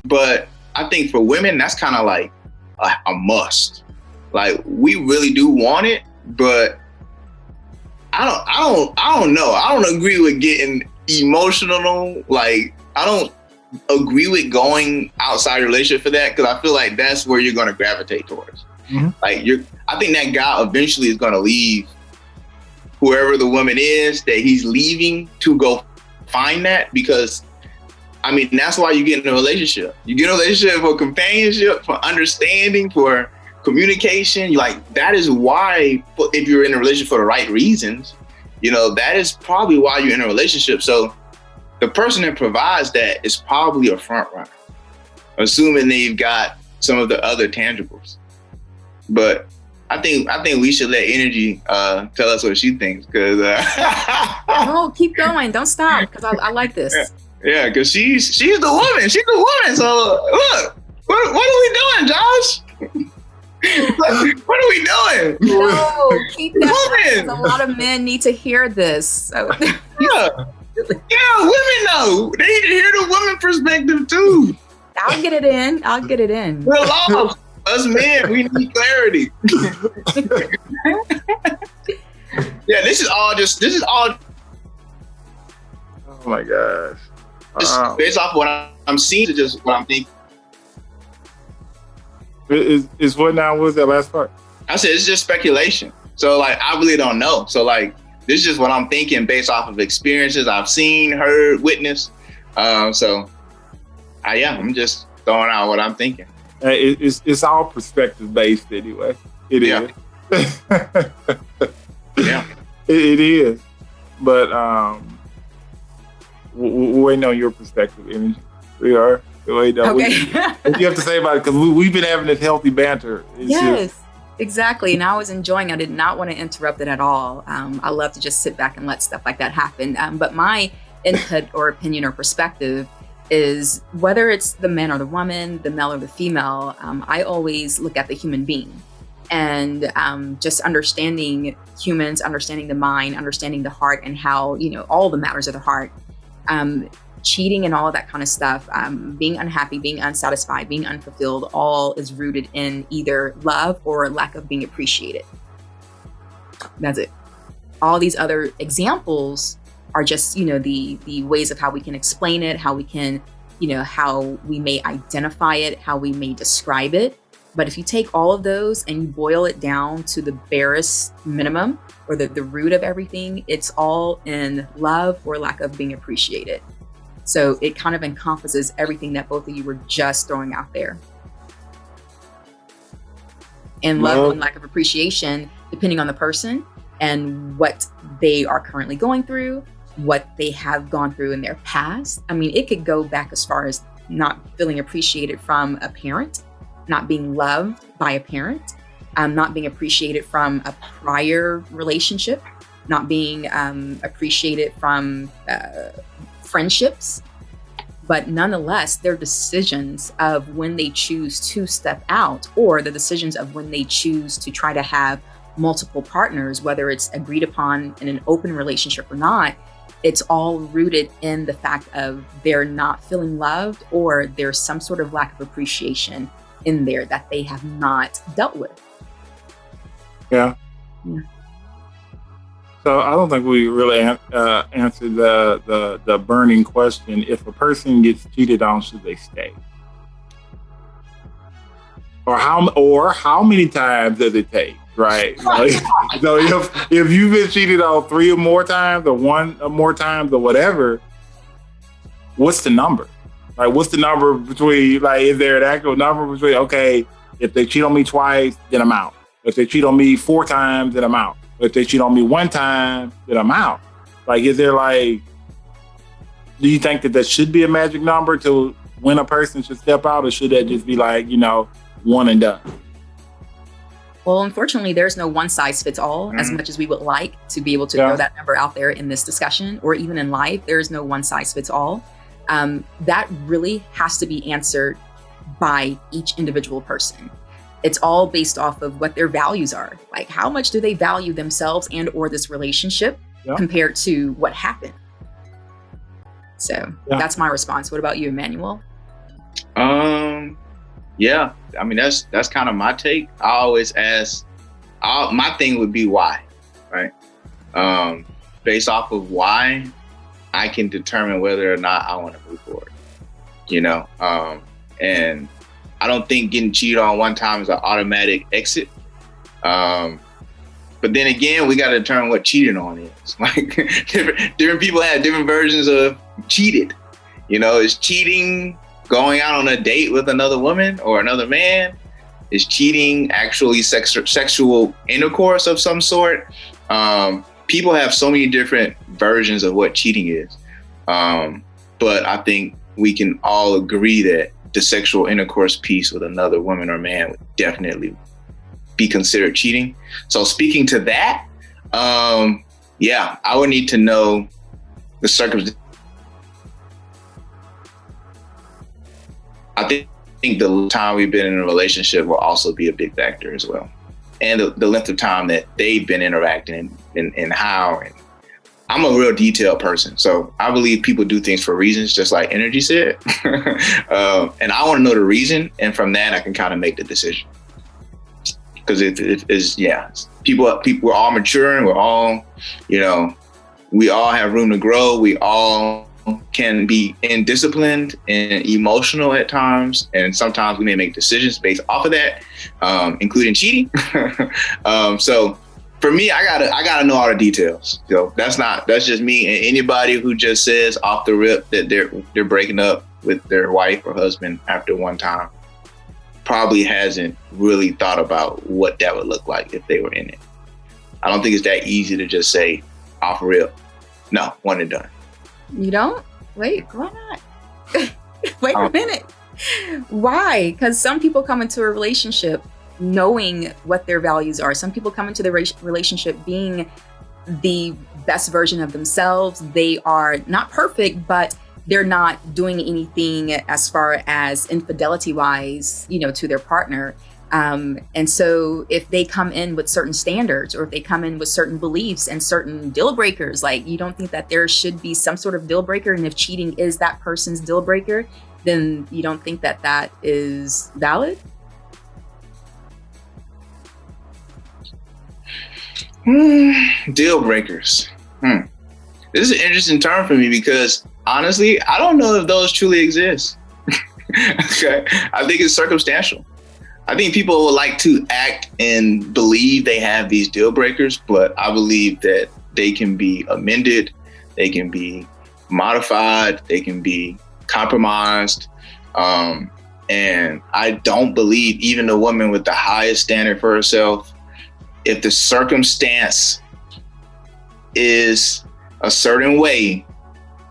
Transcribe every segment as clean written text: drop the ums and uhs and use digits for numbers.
But I think for women, that's kind of like a must. Like, we really do want it, but I don't know. I don't agree with getting emotional. Like, I don't agree with going outside the relationship for that, because I feel like that's where you're going to gravitate towards. Mm-hmm. Like, I think that guy eventually is going to leave whoever the woman is that he's leaving to go find that, because I mean, that's why you get in a relationship. You get in a relationship for companionship, for understanding, for communication. Like, that is why, if you're in a relationship for the right reasons, you know, that is probably why you're in a relationship. So the person that provides that is probably a front runner, assuming they've got some of the other tangibles. But I think we should let Nrgy tell us what she thinks, because no, keep going, don't stop, because I like this. Yeah, because she's the woman. She's the woman. So look, what are we doing, Josh? What are we doing? No, keep that. A lot of men need to hear this. So. Yeah, women know. They need to hear the woman perspective too. I'll get it in. We're lost. Us men, we need clarity. Yeah, this is all. Oh my gosh. Based off what I'm seeing, to just what I'm thinking. Is what now? What was that last part? I said it's just speculation. So like, I really don't know. So like, this is just what I'm thinking based off of experiences I've seen, heard, witnessed. I'm just throwing out what I'm thinking. It's all perspective based anyway. It is. Yeah. It is. But we're waiting on your perspective, Nrgy. We are. Okay. What you have to say about it? Because we've been having this healthy banter. Exactly. And I was enjoying it. I did not want to interrupt it at all. I love to just sit back and let stuff like that happen. But my input or opinion or perspective is, whether it's the man or the woman, the male or the female, I always look at the human being, and just understanding humans, understanding the mind, understanding the heart, and how, you know, all the matters of the heart, cheating and all of that kind of stuff, being unhappy, being unsatisfied, being unfulfilled, all is rooted in either love or lack of being appreciated. That's it. All these other examples are just, you know, the ways of how we can explain it, how we can, you know, how we may identify it, how we may describe it. But if you take all of those and you boil it down to the barest minimum, or the root of everything, it's all in love or lack of being appreciated. So it kind of encompasses everything that both of you were just throwing out there. And love and lack of appreciation, depending on the person and what they are currently going through, what they have gone through in their past. I mean, it could go back as far as not feeling appreciated from a parent, not being loved by a parent, not being appreciated from a prior relationship, not being appreciated from friendships. But nonetheless, their decisions of when they choose to step out, or the decisions of when they choose to try to have multiple partners, whether it's agreed upon in an open relationship or not, it's all rooted in the fact of they're not feeling loved, or there's some sort of lack of appreciation in there that they have not dealt with. Yeah. So I don't think we really answered the burning question: if a person gets cheated on, should they stay? Or how many times does it take? Right. Like, so if you've been cheated on 3 or more times, or 1 or more times, or whatever, what's the number? Like, what's the number between, like, is there an actual number between, okay, if they cheat on me twice, then I'm out. If they cheat on me 4 times, then I'm out. If they cheat on me 1 time, then I'm out. Like, is there, like, do you think that should be a magic number to when a person should step out, or should that just be like, you know, one and done? Well, unfortunately, there's no one size fits all. As much as we would like to be able to throw that number out there in this discussion, or even in life, there's no one size fits all. That really has to be answered by each individual person. It's all based off of what their values are. Like, how much do they value themselves and or this relationship compared to what happened? So that's my response. What about you, Emmanuel? Yeah, I mean, that's kind of my take. I always ask, my thing would be why, right? Based off of why, I can determine whether or not I want to move forward, you know? And I don't think getting cheated on one time is an automatic exit. But then again, we got to determine what cheating on is. Like different people have different versions of cheated. You know, is cheating going out on a date with another woman or another man? Is cheating actually sexual intercourse of some sort? People have so many different versions of what cheating is. But I think we can all agree that the sexual intercourse piece with another woman or man would definitely be considered cheating. So speaking to that, yeah, I would need to know the circumstances. I think the time we've been in a relationship will also be a big factor as well. And the length of time that they've been interacting and how. And I'm a real detailed person. So I believe people do things for reasons, just like Nrgy said. And I want to know the reason. And from that, I can kind of make the decision. Because it is, yeah, people, we're all maturing. We're all, you know, we all have room to grow. We all can be indisciplined and emotional at times. And sometimes we may make decisions based off of that, including cheating. So for me, I gotta know all the details. So that's just me. And anybody who just says off the rip that they're breaking up with their wife or husband after one time probably hasn't really thought about what that would look like if they were in it. I don't think it's that easy to just say off rip, no, one and done. You don't? Wait, why not? Wait a minute. Why? Because some people come into a relationship knowing what their values are. Some people come into the relationship being the best version of themselves. They are not perfect, but they're not doing anything as far as infidelity wise, you know, to their partner. And so if they come in with certain standards, or if they come in with certain beliefs and certain deal breakers, like, you don't think that there should be some sort of deal breaker. And if cheating is that person's deal breaker, then you don't think that that is valid? Deal breakers. This is an interesting term for me because honestly, I don't know if those truly exist. Okay, I think it's circumstantial. I think people would like to act and believe they have these deal breakers, but I believe that they can be amended, they can be modified, they can be compromised. And I don't believe even a woman with the highest standard for herself, if the circumstance is a certain way,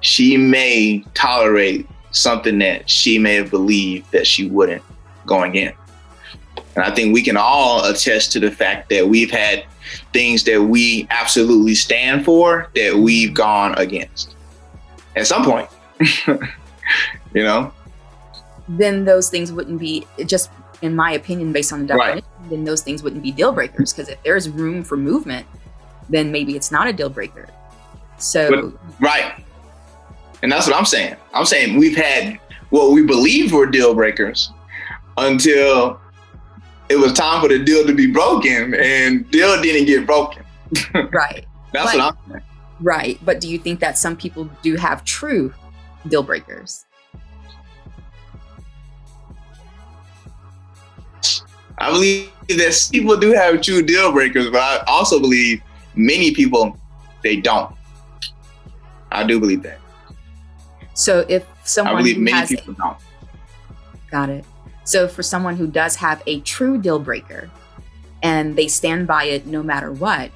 she may tolerate something that she may have believed that she wouldn't going in. And I think we can all attest to the fact that we've had things that we absolutely stand for that we've gone against at some point, you know? Then those things wouldn't be, just in my opinion, based on the definition, right, then those things wouldn't be deal breakers. Because if there's room for movement, then maybe it's not a deal breaker. So, right. And that's what I'm saying. I'm saying we've had what we believe were deal breakers until it was time for the deal to be broken, and deal didn't get broken. Right. That's what I'm saying. Right. But do you think that some people do have true deal breakers? I believe that people do have true deal breakers, but I also believe many people, they don't. I do believe that. So if someone I believe many people don't. Got it. So for someone who does have a true deal breaker and they stand by it no matter what,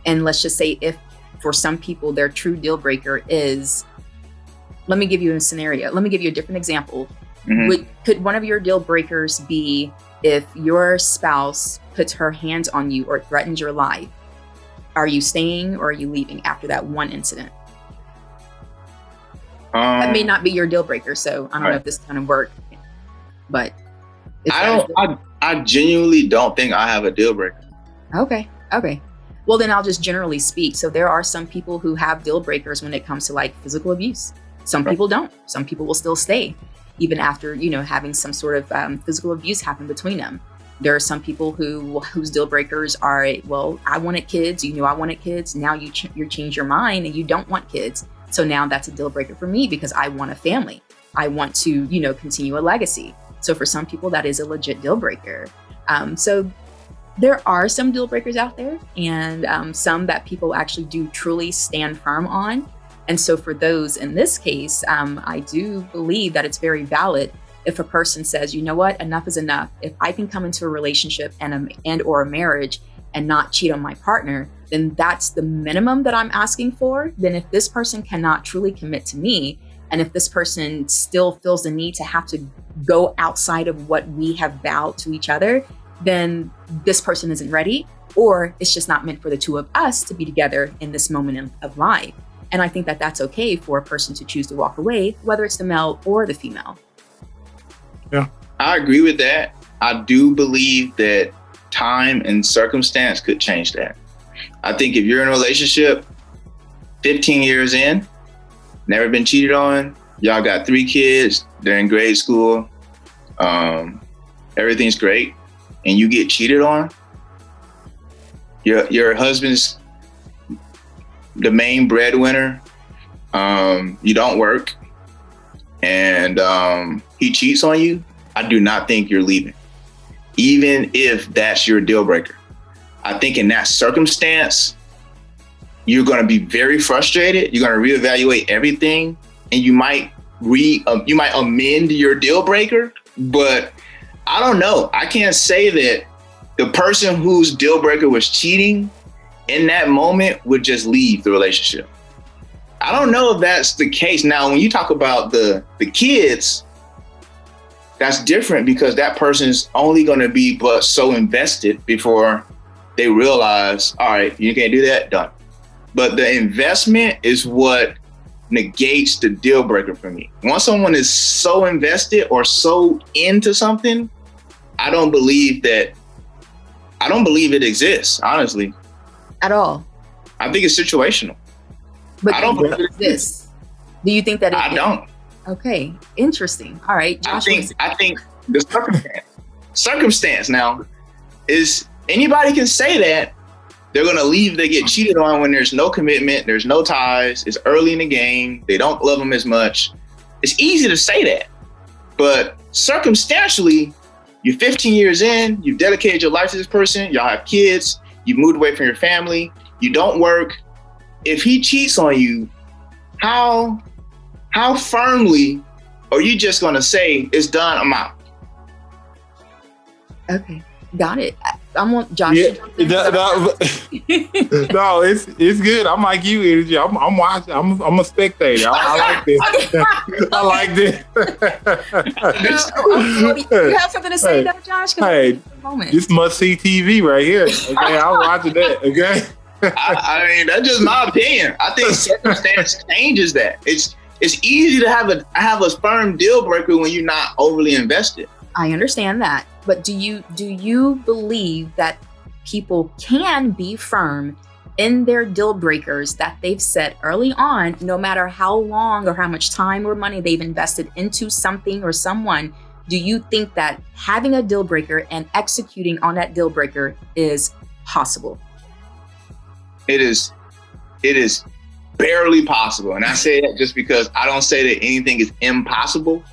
and let's just say if for some people their true deal breaker is, let me give you a scenario. Let me give you a different example. Mm-hmm. Could one of your deal breakers be if your spouse puts her hands on you or threatens your life? Are you staying or are you leaving after that one incident? That may not be your deal breaker, so I don't know if this kind of work. But I genuinely don't think I have a deal breaker. Okay. Well, then I'll just generally speak. So there are some people who have deal breakers when it comes to like physical abuse. Some people don't. Some people will still stay. even after, having some sort of physical abuse happen between them. There are some people whose deal breakers are, well, I wanted kids, I wanted kids. Now you change your mind and you don't want kids. So now that's a deal breaker for me because I want a family. I want to, continue a legacy. So for some people, that is a legit deal breaker. So there are some deal breakers out there, and some that people actually do truly stand firm on. And so for those in this case, I do believe that it's very valid if a person says, you know what, enough is enough. If I can come into a relationship and or a marriage and not cheat on my partner, then that's the minimum that I'm asking for. Then if this person cannot truly commit to me, and if this person still feels the need to have to go outside of what we have vowed to each other, then this person isn't ready, or it's just not meant for the two of us to be together in this moment of life. And I think that that's okay for a person to choose to walk away, whether it's the male or the female. Yeah, I agree with that. I do believe that time and circumstance could change that. I think if you're in a relationship 15 years in, never been cheated on, y'all got 3 kids, they're in grade school, everything's great, and you get cheated on, your husband's the main breadwinner, you don't work, and he cheats on you, I do not think you're leaving, even if that's your deal breaker. I think in that circumstance, you're going to be very frustrated. You're going to reevaluate everything, and you might amend your deal breaker. But I don't know. I can't say that the person whose deal breaker was cheating in that moment would just leave the relationship. I don't know if that's the case. Now, when you talk about the kids, that's different because that person's only going to be but so invested before they realize, all right, you can't do that, done. But the investment is what negates the deal breaker for me. Once someone is so invested or so into something, I don't believe it exists, honestly. At all. I think it's situational. But I don't believe it exists. Do you think that I don't. Okay, interesting. All right, Josh. I think the circumstance now is anybody can say that they're going to leave, they get cheated on when there's no commitment, there's no ties, it's early in the game, they don't love them as much. It's easy to say that. But circumstantially, you're 15 years in, you've dedicated your life to this person, y'all have kids, you've moved away from your family, you don't work. If he cheats on you, how firmly are you just going to say, it's done, I'm out? Okay, got it. I want Josh. Yeah, no, it's good. I'm like you, Nrgy. I'm watching. I'm a spectator. I like this. I like this. You have something to say, though, Josh? Hey, this must see TV right here. Okay, I'm watching that. Okay. I mean, that's just my opinion. I think circumstance changes that. It's easy to have a firm deal breaker when you're not overly invested. I understand that. But do you believe that people can be firm in their deal breakers that they've set early on, no matter how long or how much time or money they've invested into something or someone? Do you think that having a deal breaker and executing on that deal breaker is possible? It is barely possible. And I say that just because I don't say that anything is impossible.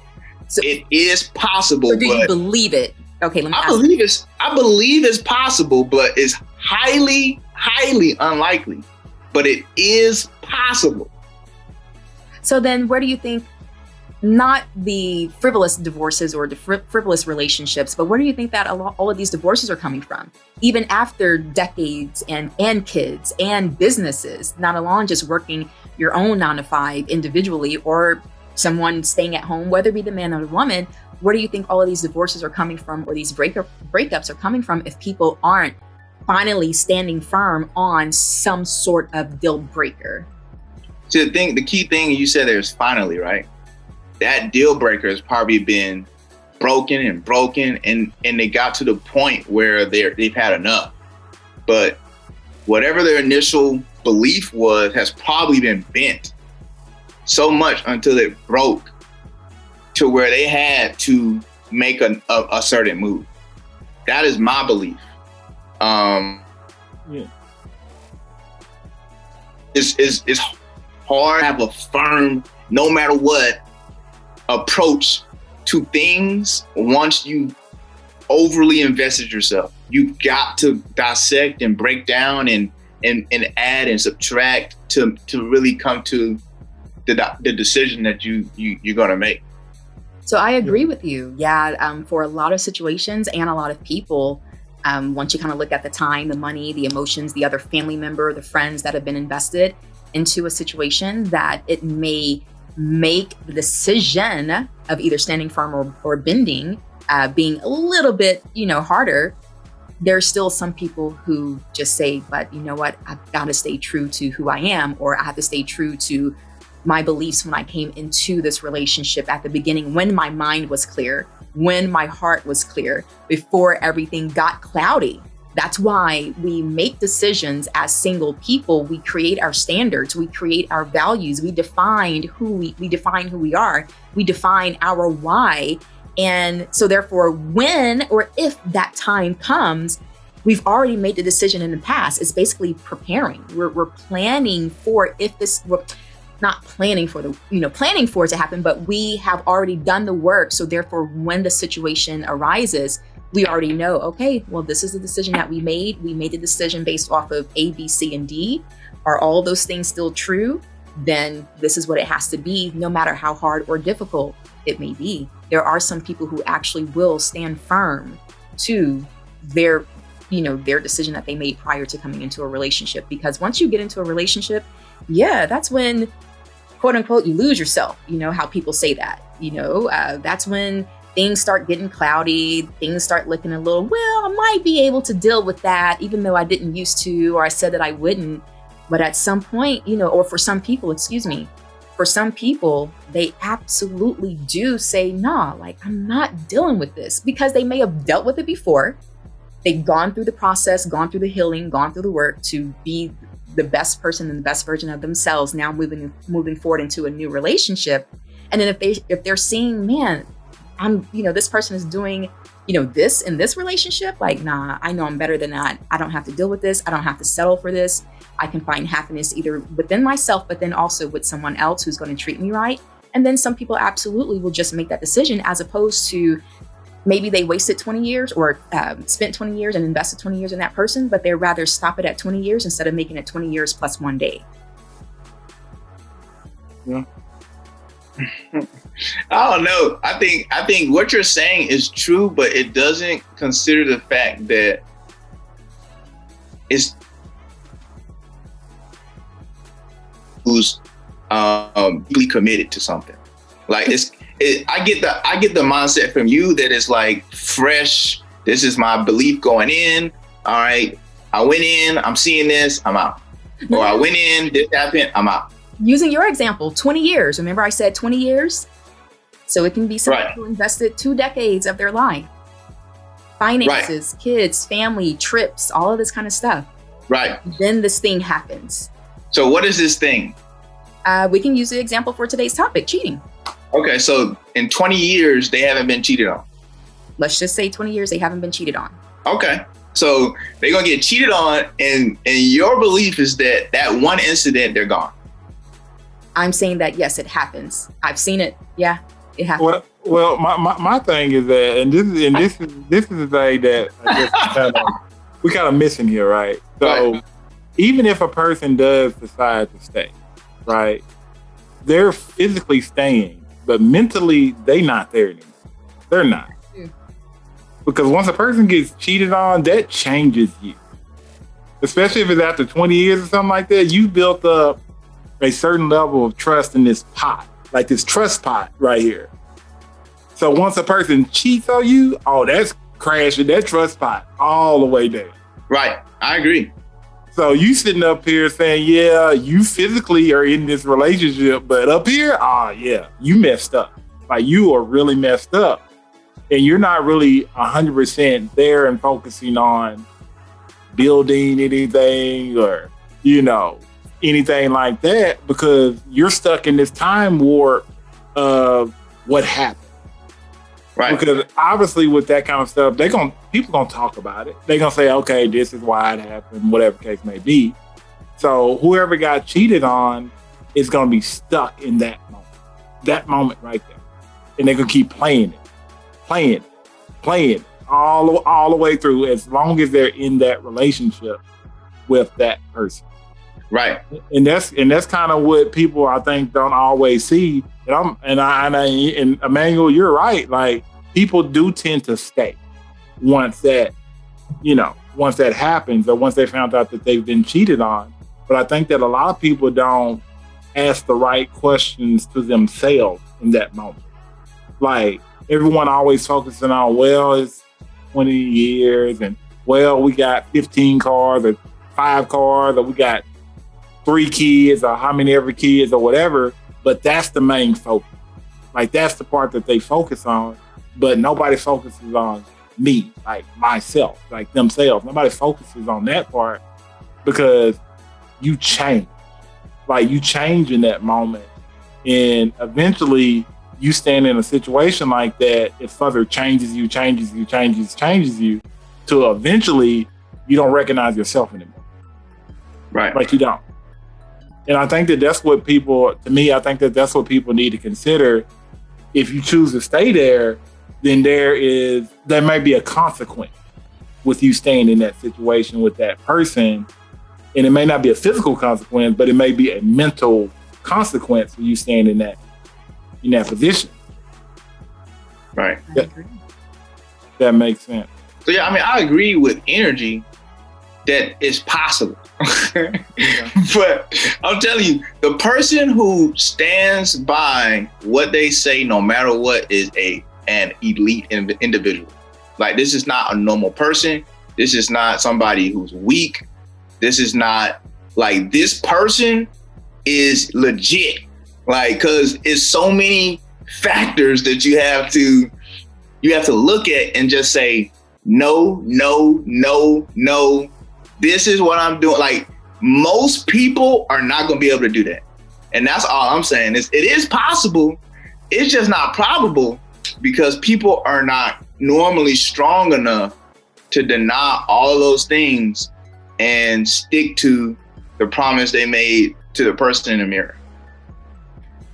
So, it is possible. So do you believe it? Okay, let me ask I believe it's possible, but it's highly, highly unlikely. But it is possible. So then where do you think, not the frivolous divorces or the frivolous relationships, but where do you think that all of these divorces are coming from? Even after decades and kids and businesses, not alone just working your own 9-to-5 individually or someone staying at home, whether it be the man or the woman, where do you think all of these divorces are coming from or these breakups are coming from if people aren't finally standing firm on some sort of deal breaker? So the key thing you said there is finally, right? That deal breaker has probably been broken and they got to the point where they've had enough. But whatever their initial belief was has probably been bent so much until it broke. to where they had to make a certain move. That is my belief. It's hard to have a firm, no matter what, approach to things once you overly invested yourself. You've got to dissect and break down and add and subtract to really come to the decision that you're gonna make. So I agree with you. Yeah, for a lot of situations and a lot of people, once you kind of look at the time, the money, the emotions, the other family member, the friends that have been invested into a situation, that it may make the decision of either standing firm or bending being a little bit, harder. There's still some people who just say, but you know what, I've got to stay true to who I am, or I have to stay true to my beliefs when I came into this relationship at the beginning, when my mind was clear, when my heart was clear, before everything got cloudy. That's why we make decisions as single people. We create our standards, we create our values, we define who we are, we define our why. And so therefore, when or if that time comes, we've already made the decision in the past. It's basically preparing. We're planning for if this, we're not planning for planning for it to happen, but we have already done the work. So therefore, when the situation arises, we already know, okay, well, this is the decision that we made. We made the decision based off of A, B, C, and D. Are all those things still true? Then this is what it has to be, no matter how hard or difficult it may be. There are some people who actually will stand firm to their decision that they made prior to coming into a relationship. Because once you get into a relationship, that's when, quote unquote, you lose yourself. You know how people say that, that's when things start getting cloudy, things start looking a little, well, I might be able to deal with that, even though I didn't used to, or I said that I wouldn't. But at some point, or for some people, they absolutely do say, nah, like, I'm not dealing with this, because they may have dealt with it before. They've gone through the process, gone through the healing, gone through the work to be the best person and the best version of themselves, now moving forward into a new relationship. And then if they're seeing, man, this person is doing, this in this relationship, like, nah, I know I'm better than that. I don't have to deal with this. I don't have to settle for this. I can find happiness either within myself, but then also with someone else who's going to treat me right. And then some people absolutely will just make that decision, as opposed to maybe they wasted 20 years or spent 20 years and invested 20 years in that person, but they'd rather stop it at 20 years instead of making it 20 years plus 1 day. Yeah. I don't know. I think what you're saying is true, but it doesn't consider the fact that it's who's deeply committed to something. Like I get the mindset from you that it's like fresh. This is my belief going in. All right, I went in. I'm seeing this. I'm out. Or I went in. This happened. I'm out. Using your example, 20 years. Remember I said 20 years? So it can be someone who invested 2 decades of their life. Finances, kids, family, trips, all of this kind of stuff. Right. Then this thing happens. So what is this thing? We can use the example for today's topic, cheating. Okay, so in 20 years, they haven't been cheated on. Let's just say 20 years, they haven't been cheated on. Okay. So they're going to get cheated on, and your belief is that one incident, they're gone. I'm saying that, yes, it happens. I've seen it. Yeah, it happens. Well, my thing is that, and this is the thing that I guess we kind of missing here, right? So even if a person does decide to stay, right, they're physically staying, but mentally they not there anymore. They're not. Because once a person gets cheated on, that changes you. Especially if it's after 20 years or something like that, you built up a certain level of trust in this pot, like this trust pot right here. So once a person cheats on you, that's crashing that trust pot all the way down. Right, I agree. So you sitting up here saying, yeah, you physically are in this relationship, but up here, you messed up. Like, you are really messed up. And you're not really 100% there and focusing on building anything or, anything like that, because you're stuck in this time warp of what happened. Right. Because obviously with that kind of stuff, people gonna talk about it. They're gonna say, okay, this is why it happened, whatever the case may be. So whoever got cheated on is gonna be stuck in that moment right there. And they're gonna keep playing it all the way through as long as they're in that relationship with that person. Right. And that's kind of what people I think don't always see. And Emmanuel, you're right. Like, people do tend to stay once that happens, or once they found out that they've been cheated on. But I think that a lot of people don't ask the right questions to themselves in that moment. Like, everyone always focusing on, well, it's 20 years, and well, we got 15 cars or 5 cars, or we got 3 kids, or how many ever kids, or whatever. But that's the main focus. Like, that's the part that they focus on, but nobody focuses on me, like myself, like themselves. Nobody focuses on that part, because you change. Like, you change in that moment. And eventually you stand in a situation like that, it further changes you to eventually you don't recognize yourself anymore. Right. Like, you don't. And I think that that's what people need to consider. If you choose to stay there, then there may be a consequence with you staying in that situation with that person. And it may not be a physical consequence, but it may be a mental consequence for you staying in that position. Right. That makes sense. So yeah, I mean, I agree with Nrgy that it's possible. But I'm telling you, the person who stands by what they say, no matter what, is an elite individual. Like, this is not a normal person. This is not somebody who's weak. This is not, like, this person is legit. Like, cause it's so many factors that you have to look at and just say, no. This is what I'm doing. Like, most people are not going to be able to do that. And that's all I'm saying. It is possible. It's just not probable, because people are not normally strong enough to deny all of those things and stick to the promise they made to the person in the mirror.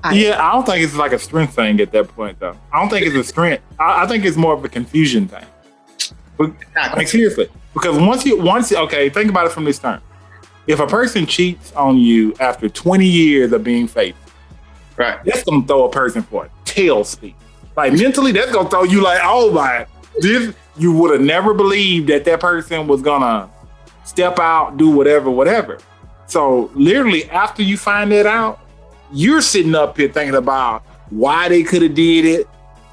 I don't think it's like a strength thing at that point, though. I don't think it's a strength. I think it's more of a confusion thing. But, like, seriously. Because once okay, think about it from this term. If a person cheats on you after 20 years of being faithful, right, that's gonna throw a person for a tailspin. Like, mentally, that's gonna throw you like, oh my, you would have never believed that person was gonna step out, do whatever. So literally, after you find that out, you're sitting up here thinking about why they could have did it,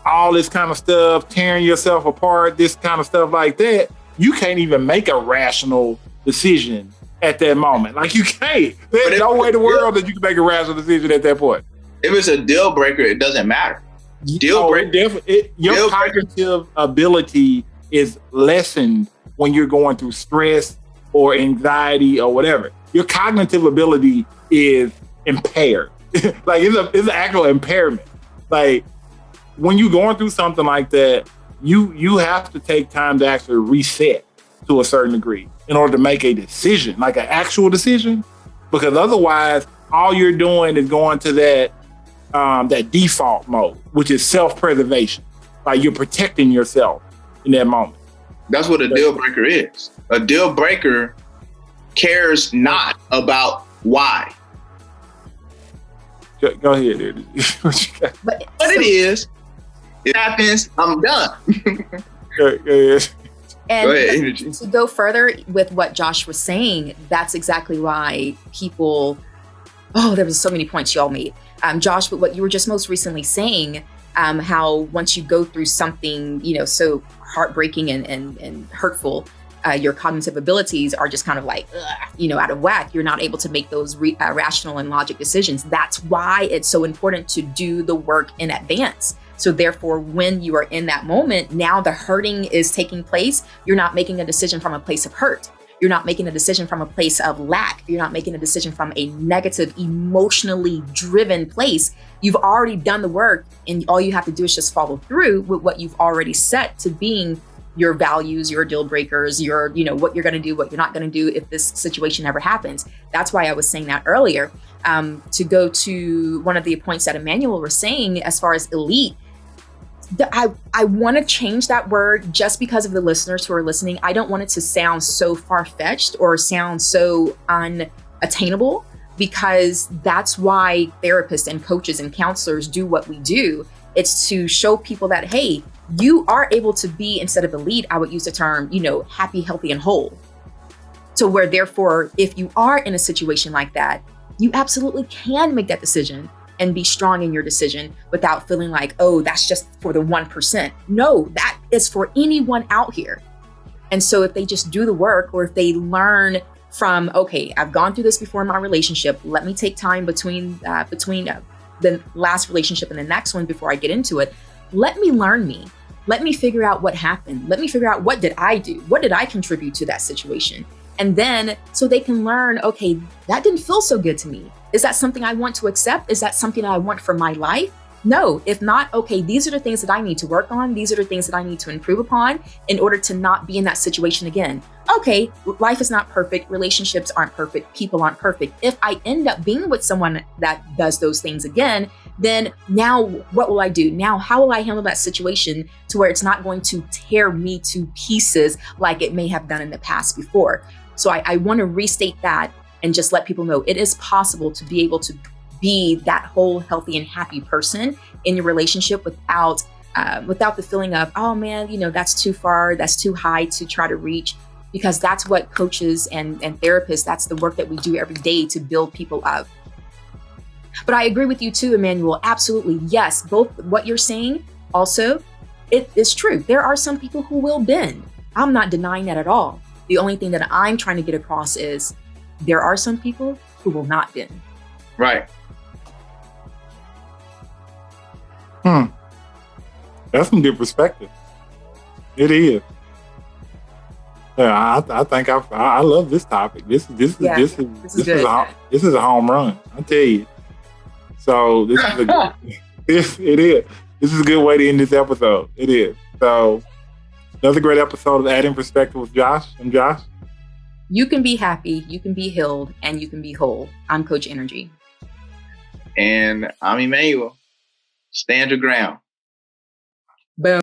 all this kind of stuff, tearing yourself apart, this kind of stuff like that. You can't even make a rational decision at that moment. Like, you can't. There's no way in the world that you can make a rational decision at that point. If it's a deal breaker, it doesn't matter. Your cognitive ability is lessened when you're going through stress or anxiety or whatever. Your cognitive ability is impaired. Like, it's an actual impairment. Like, when you're going through something like that, you have to take time to actually reset to a certain degree in order to make a decision, like an actual decision. Because otherwise, all you're doing is going to that default mode, which is self-preservation. Like, you're protecting yourself in that moment. That's what a deal breaker is. A deal breaker cares not about why. Go ahead, dude. But it is. It happens. I'm done. Go ahead. And to go further with what Josh was saying, that's exactly why people. Oh, there was so many points y'all made, Josh. But what you were just most recently saying, how once you go through something, so heartbreaking and hurtful, your cognitive abilities are just kind of like, out of whack. You're not able to make those rational and logic decisions. That's why it's so important to do the work in advance. So therefore, when you are in that moment, now the hurting is taking place. You're not making a decision from a place of hurt. You're not making a decision from a place of lack. You're not making a decision from a negative, emotionally driven place. You've already done the work, and all you have to do is just follow through with what you've already set to being your values, your deal breakers, your, what you're going to do, what you're not going to do if this situation ever happens. That's why I was saying that earlier. To go to one of the points that Emmanuel was saying, as far as elite, I want to change that word just because of the listeners who are listening. I don't want it to sound so far-fetched or sound so unattainable, because that's why therapists and coaches and counselors do what we do. It's to show people that, hey, you are able to be, instead of elite, I would use the term, happy, healthy, and whole. So where, therefore, if you are in a situation like that, you absolutely can make that decision and be strong in your decision without feeling like, oh, that's just for the 1%. No, that is for anyone out here. And so if they just do the work, or if they learn from, okay, I've gone through this before in my relationship, let me take time between the last relationship and the next one before I get into it. Let me learn me. Let me figure out what happened. Let me figure out, what did I do? What did I contribute to that situation? And then so they can learn, okay, that didn't feel so good to me. Is that something I want to accept? Is that something I want for my life? No. If not, okay, these are the things that I need to work on. These are the things that I need to improve upon in order to not be in that situation again. Okay, life is not perfect. Relationships aren't perfect. People aren't perfect. If I end up being with someone that does those things again, then now what will I do? Now, how will I handle that situation to where it's not going to tear me to pieces like it may have done in the past before? So I want to restate that and just let people know it is possible to be able to be that whole, healthy, and happy person in your relationship without the feeling of, oh man, that's too far, that's too high to try to reach, because that's what coaches and therapists, that's the work that we do every day to build people up. But I agree with you too, Emmanuel. Absolutely. Yes. Both what you're saying also, it is true. There are some people who will bend. I'm not denying that at all. The only thing that I'm trying to get across is there are some people who will not bend. Right. That's some good perspective. It is. Yeah, I think I love this topic. This is a home run. I'll tell you. So this is it is. This is a good way to end this episode. It is. So another great episode of Adding Perspective with Josh. I'm Josh. You can be happy, you can be healed, and you can be whole. I'm Coach Nrgy. And I'm Emmanuel. Stand your ground. Boom.